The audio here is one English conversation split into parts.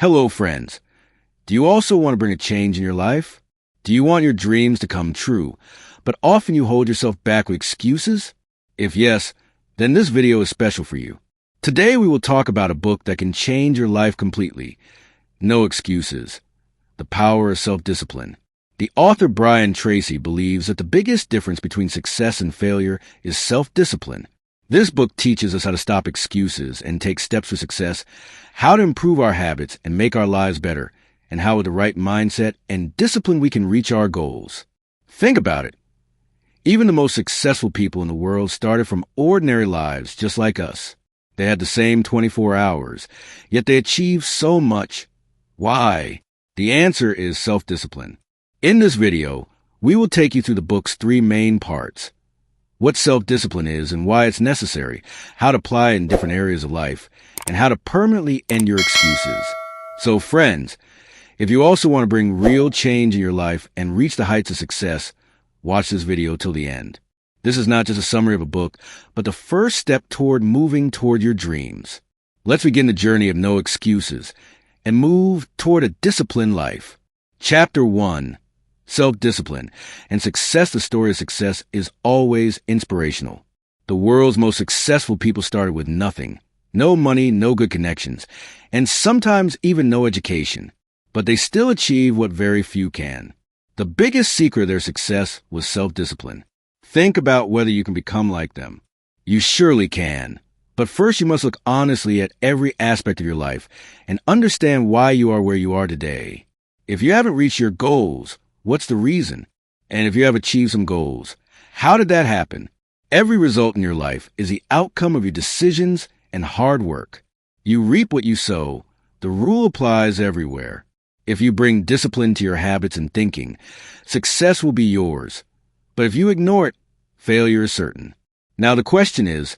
Hello, friends. Do you also want to bring a change in your life? Do you want your dreams to come true, but often you hold yourself back with excuses? If yes, then this video is special for you. Today we will talk about a book that can change your life completely. No Excuses. The Power of Self-Discipline. The author Brian Tracy believes that the biggest difference between success and failure is self-discipline. This book teaches us how to stop excuses and take steps for success, how to improve our habits and make our lives better, and how with the right mindset and discipline we can reach our goals. Think about it. Even the most successful people in the world started from ordinary lives just like us. They had the same 24 hours, yet they achieved so much. Why? The answer is self-discipline. In this video, we will take you through the book's three main parts: what self-discipline is and why it's necessary, how to apply it in different areas of life, and how to permanently end your excuses. So friends, if you also want to bring real change in your life and reach the heights of success, watch this video till the end. This is not just a summary of a book, but the first step toward moving toward your dreams. Let's begin the journey of no excuses and move toward a disciplined life. Chapter 1. Self-discipline and success. The story of success is always inspirational. The world's most successful people started with nothing. No money, no good connections, and sometimes even no education. But they still achieve what very few can. The biggest secret of their success was self-discipline. Think about whether you can become like them. You surely can. But first you must look honestly at every aspect of your life and understand why you are where you are today. If you haven't reached your goals, what's the reason? And if you have achieved some goals, how did that happen? Every result in your life is the outcome of your decisions and hard work. You reap what you sow. The rule applies everywhere. If you bring discipline to your habits and thinking, success will be yours. But if you ignore it, failure is certain. Now the question is,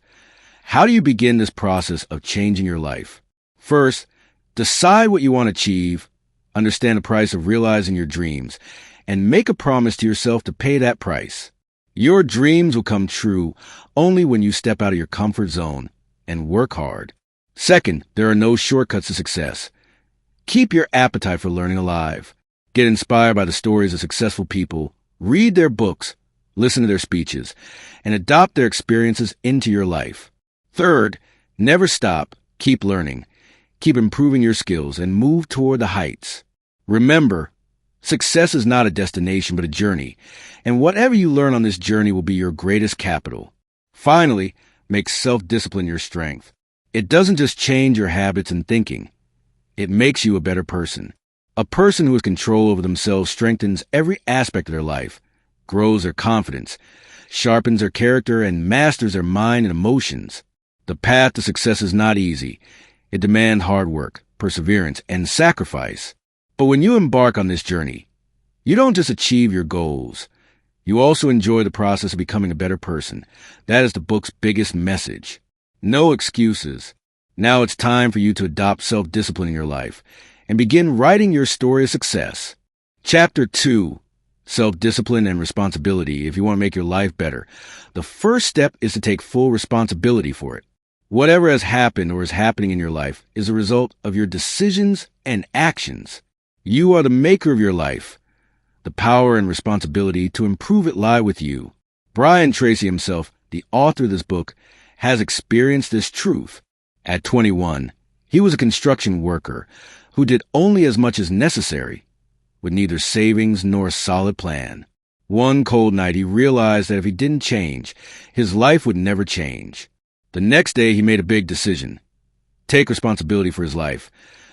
how do you begin this process of changing your life? First, decide what you want to achieve, understand the price of realizing your dreams, and make a promise to yourself to pay that price. Your dreams will come true only when you step out of your comfort zone and work hard. Second, there are no shortcuts to success. Keep your appetite for learning alive. Get inspired by the stories of successful people, read their books, listen to their speeches, and adopt their experiences into your life. Third, never stop. Keep learning. Keep improving your skills and move toward the heights. Remember, success is not a destination but a journey, and whatever you learn on this journey will be your greatest capital. Finally, make self-discipline your strength. It doesn't just change your habits and thinking. It makes you a better person. A person who has control over themselves strengthens every aspect of their life, grows their confidence, sharpens their character, and masters their mind and emotions. The path to success is not easy. It demands hard work, perseverance, and sacrifice. But when you embark on this journey, you don't just achieve your goals. You also enjoy the process of becoming a better person. That is the book's biggest message. No excuses. Now it's time for you to adopt self-discipline in your life and begin writing your story of success. Chapter 2. Self-discipline and responsibility. If you want to make your life better, the first step is to take full responsibility for it. Whatever has happened or is happening in your life is a result of your decisions and actions. You are the maker of your life. The power and responsibility to improve it lie with you. Brian Tracy himself, the author of this book, has experienced this truth. At 21, he was a construction worker who did only as much as necessary, with neither savings nor a solid plan. One cold night, he realized that if he didn't change, his life would never change. The next day, he made a big decision. Take responsibility for his life.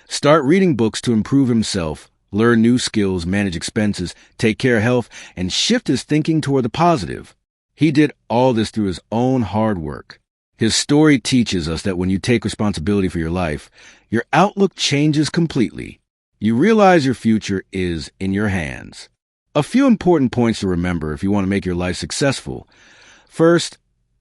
Start reading books to improve himself, learn new skills, manage expenses, take care of health, and shift his thinking toward the positive. He did all this through his own hard work. His story teaches us that when you take responsibility for your life, your outlook changes completely. You realize your future is in your hands. A few important points to remember if you want to make your life successful. First,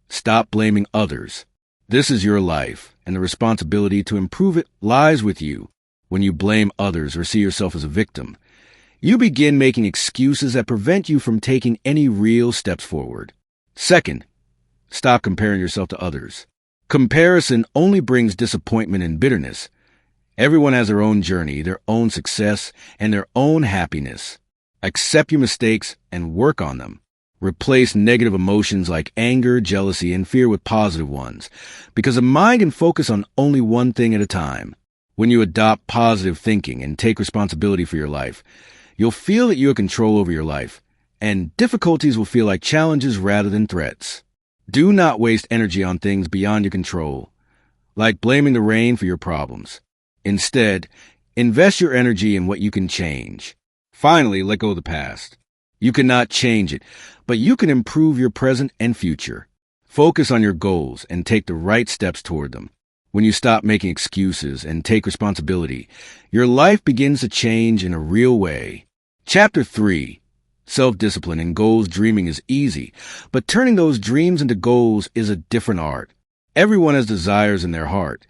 stop blaming others. This is your life, and the responsibility to improve it lies with you. When you blame others or see yourself as a victim, you begin making excuses that prevent you from taking any real steps forward. Second, stop comparing yourself to others. Comparison only brings disappointment and bitterness, Everyone has their own journey, their own success, and their own happiness. Accept your mistakes and work on them. Replace negative emotions like anger, jealousy, and fear with positive ones, because the mind can focus on only one thing at a time. When you adopt positive thinking and take responsibility for your life, you'll feel that you have control over your life, and difficulties will feel like challenges rather than threats. Do not waste energy on things beyond your control, like blaming the rain for your problems. Instead, invest your energy in what you can change. Finally, let go of the past. You cannot change it, but you can improve your present and future. Focus on your goals and take the right steps toward them. When you stop making excuses and take responsibility, your life begins to change in a real way. Chapter 3. Self-discipline and goals dreaming is easy, but turning those dreams into goals is a different art. Everyone has desires in their heart,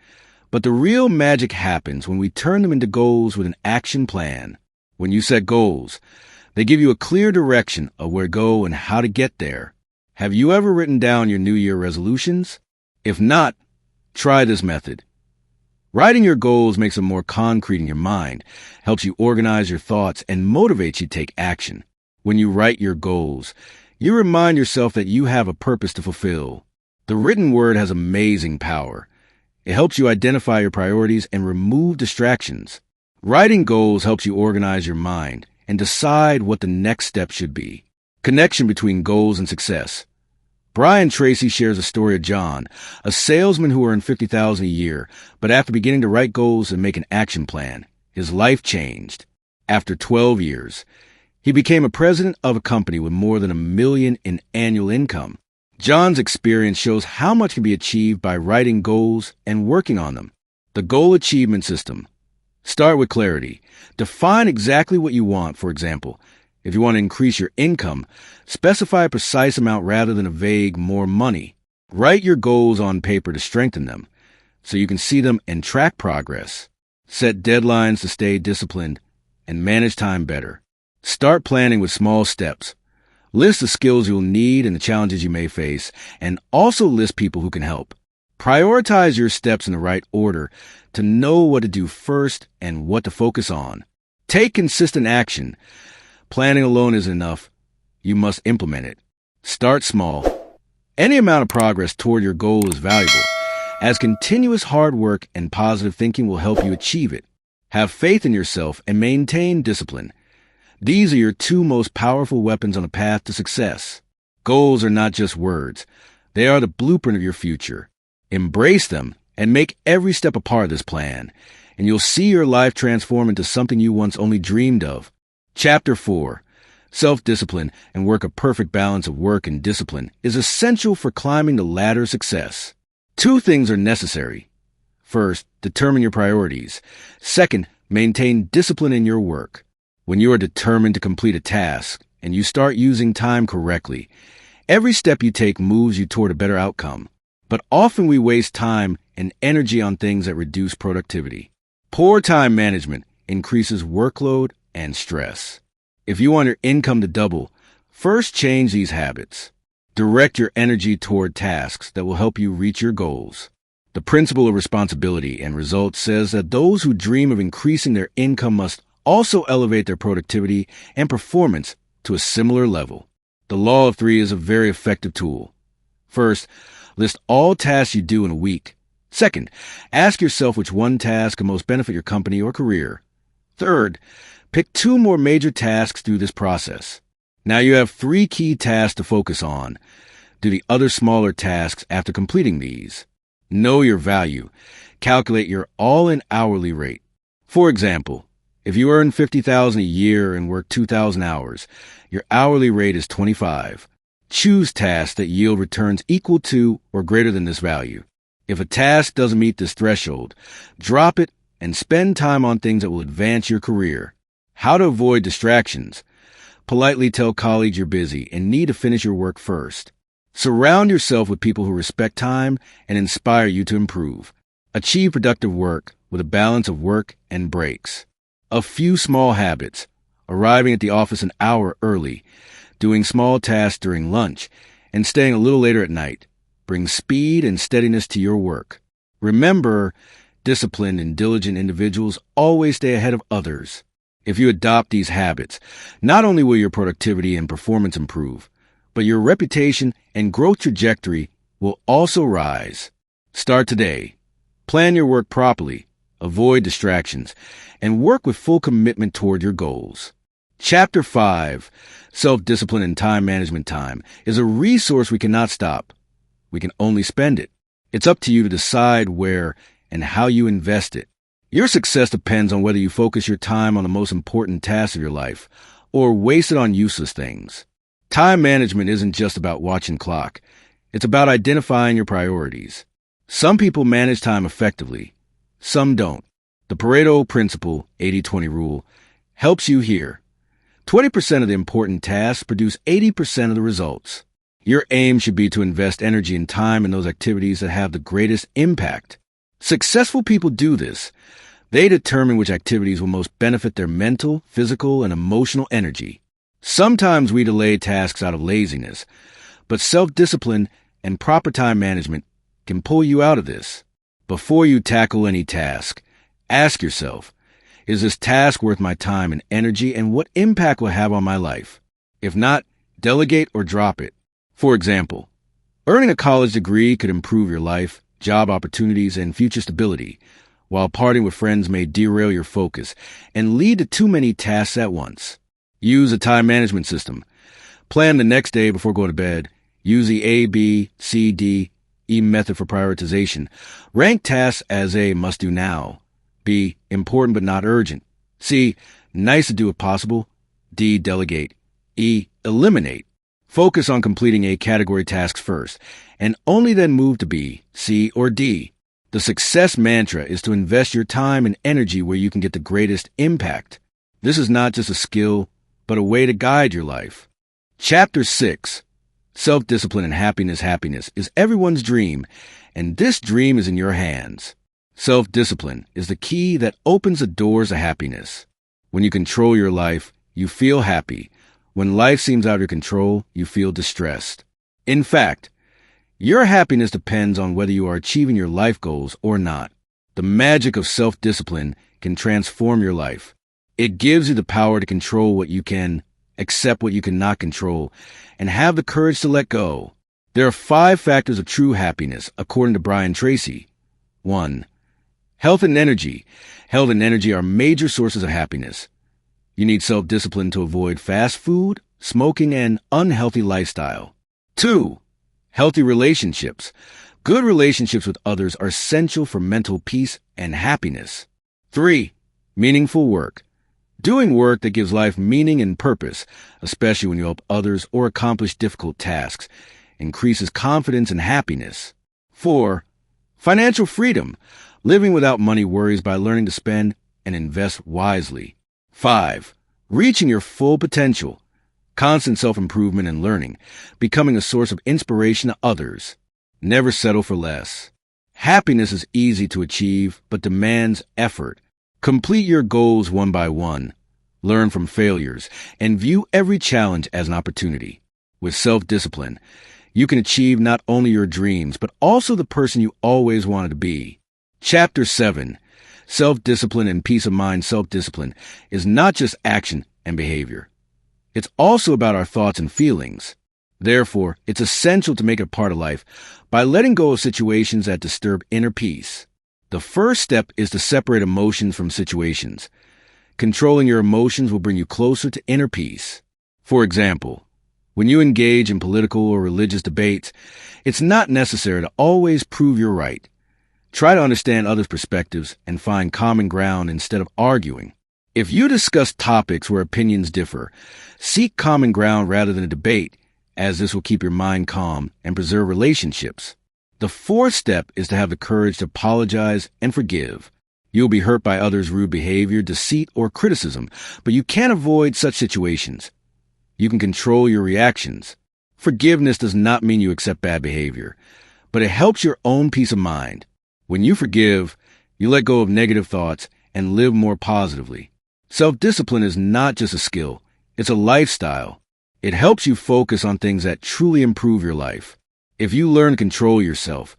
but the real magic happens when we turn them into goals with an action plan. When you set goals, they give you a clear direction of where to go and how to get there. Have you ever written down your New Year resolutions? If not, try this method. Writing your goals makes them more concrete in your mind, helps you organize your thoughts, and motivates you to take action. When you write your goals, you remind yourself that you have a purpose to fulfill. The written word has amazing power. It helps you identify your priorities and remove distractions. Writing goals helps you organize your mind and decide what the next step should be. Connection between goals and success. Brian Tracy shares a story of John, a salesman who earned $50,000 a year, but after beginning to write goals and make an action plan, his life changed. After 12 years, he became a president of a company with more than $1 million in annual income. John's experience shows how much can be achieved by writing goals and working on them. The goal achievement system. Start with clarity. Define exactly what you want. For example, if you want to increase your income, specify a precise amount rather than a vague more money. Write your goals on paper to strengthen them, so you can see them and track progress. Set deadlines to stay disciplined and manage time better. Start planning with small steps. List the skills you'll need and the challenges you may face, and also list people who can help. Prioritize your steps in the right order to know what to do first and what to focus on. Take consistent action. Planning alone isn't enough. You must implement it. Start small. Any amount of progress toward your goal is valuable, as continuous hard work and positive thinking will help you achieve it. Have faith in yourself and maintain discipline. These are your two most powerful weapons on the path to success. Goals are not just words. They are the blueprint of your future. Embrace them and make every step a part of this plan, and you'll see your life transform into something you once only dreamed of. Chapter 4. Self-discipline and work a perfect balance of work and discipline is essential for climbing the ladder of success. Two things are necessary. First, determine your priorities. Second, maintain discipline in your work. When you are determined to complete a task and you start using time correctly, every step you take moves you toward a better outcome. But often we waste time and energy on things that reduce productivity. Poor time management increases workload and stress. If you want your income to double, first change these habits. Direct your energy toward tasks that will help you reach your goals. The principle of responsibility and results says that those who dream of increasing their income must also elevate their productivity and performance to a similar level. The law of three is a very effective tool. First, list all tasks you do in a week. Second, ask yourself which one task will most benefit your company or career. Third, pick 2 more major tasks through this process. Now you have 3 key tasks to focus on. Do the other smaller tasks after completing these. Know your value. Calculate your all-in hourly rate. For example, if you earn $50,000 a year and work 2,000 hours, your hourly rate is $25. Choose tasks that yield returns equal to or greater than this value. If a task doesn't meet this threshold, drop it and spend time on things that will advance your career. How to avoid distractions. Politely tell colleagues you're busy and need to finish your work first. Surround yourself with people who respect time and inspire you to improve. Achieve productive work with a balance of work and breaks. A few small habits. Arriving at the office an hour early, doing small tasks during lunch, and staying a little later at night. Bring speed and steadiness to your work. Remember, Disciplined and diligent individuals always stay ahead of others. If you adopt these habits, not only will your productivity and performance improve, but your reputation and growth trajectory will also rise. Start today. Plan your work properly, avoid distractions, and work with full commitment toward your goals. Chapter 5, Self-Discipline and Time Management. Time is a resource we cannot stop. We can only spend it. It's up to you to decide where and how you invest it. Your success depends on whether you focus your time on the most important tasks of your life or waste it on useless things. Time management isn't just about watching clock. It's about identifying your priorities. Some people manage time effectively. Some don't. The Pareto principle, 80-20 rule, helps you here. 20% of the important tasks produce 80% of the results. Your aim should be to invest energy and time in those activities that have the greatest impact. Successful people do this. They determine which activities will most benefit their mental, physical, and emotional energy. Sometimes we delay tasks out of laziness, but self-discipline and proper time management can pull you out of this. Before you tackle any task, ask yourself, is this task worth my time and energy, and what impact will it have on my life? If not, delegate or drop it. For example, earning a college degree could improve your life, job opportunities, and future stability, while partying with friends may derail your focus and lead to too many tasks at once. Use a time management system. Plan the next day before going to bed. Use the A, B, C, D, E method for prioritization. Rank tasks as A, must do now. B, important but not urgent. C, nice to do if possible. D, delegate. E, eliminate. Focus on completing A category tasks first, and only then move to B, C, or D. The success mantra is to invest your time and energy where you can get the greatest impact. This is not just a skill, but a way to guide your life. Chapter 6, Self-Discipline and Happiness. Happiness is everyone's dream, and this dream is in your hands. Self-discipline is the key that opens the doors to happiness. When you control your life, you feel happy. When life seems out of your control, you feel distressed. In fact, your happiness depends on whether you are achieving your life goals or not. The magic of self-discipline can transform your life. It gives you the power to control what you can, accept what you cannot control, and have the courage to let go. There are 5 factors of true happiness, according to Brian Tracy. 1. Health and energy. Health and energy are major sources of happiness. You need self-discipline to avoid fast food, smoking, and unhealthy lifestyle. 2. Healthy relationships. Good relationships with others are essential for mental peace and happiness. 3. Meaningful work. Doing work that gives life meaning and purpose, especially when you help others or accomplish difficult tasks, increases confidence and happiness. 4. Financial freedom. Living without money worries by learning to spend and invest wisely. 5. Reaching your full potential. Constant self-improvement and learning, becoming a source of inspiration to others. Never settle for less. Happiness is easy to achieve, but demands effort. Complete your goals one by one. Learn from failures, and view every challenge as an opportunity. With self-discipline, you can achieve not only your dreams, but also the person you always wanted to be. Chapter 7, Self-Discipline and Peace of Mind. Self-discipline is not just action and behavior. It's also about our thoughts and feelings. Therefore, it's essential to make it a part of life by letting go of situations that disturb inner peace. The first step is to separate emotions from situations. Controlling your emotions will bring you closer to inner peace. For example, when you engage in political or religious debates, it's not necessary to always prove you're right. Try to understand others' perspectives and find common ground instead of arguing. If you discuss topics where opinions differ, seek common ground rather than a debate, as this will keep your mind calm and preserve relationships. The fourth step is to have the courage to apologize and forgive. You'll be hurt by others' rude behavior, deceit, or criticism, but you can't avoid such situations. You can control your reactions. Forgiveness does not mean you accept bad behavior, but it helps your own peace of mind. When you forgive, you let go of negative thoughts and live more positively. Self-discipline is not just a skill, it's a lifestyle. It helps you focus on things that truly improve your life. If you learn to control yourself,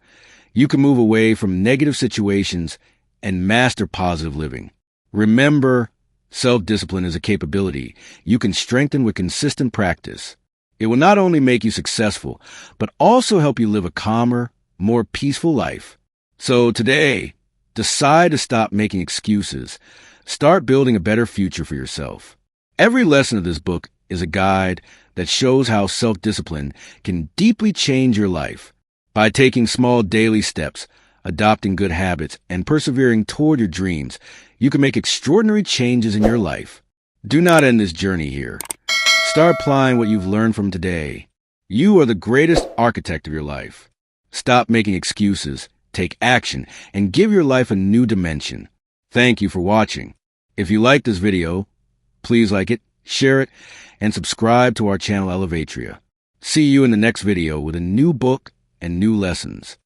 you can move away from negative situations and master positive living. Remember, self-discipline is a capability you can strengthen with consistent practice. It will not only make you successful, but also help you live a calmer, more peaceful life. So today, decide to stop making excuses. Start building a better future for yourself. Every lesson of this book is a guide that shows how self-discipline can deeply change your life. By taking small daily steps, adopting good habits, and persevering toward your dreams, you can make extraordinary changes in your life. Do not end this journey here. Start applying what you've learned from today. You are the greatest architect of your life. Stop making excuses, take action, and give your life a new dimension. Thank you for watching. If you like this video, please like it, share it, and subscribe to our channel Elevatria. See you in the next video with a new book and new lessons.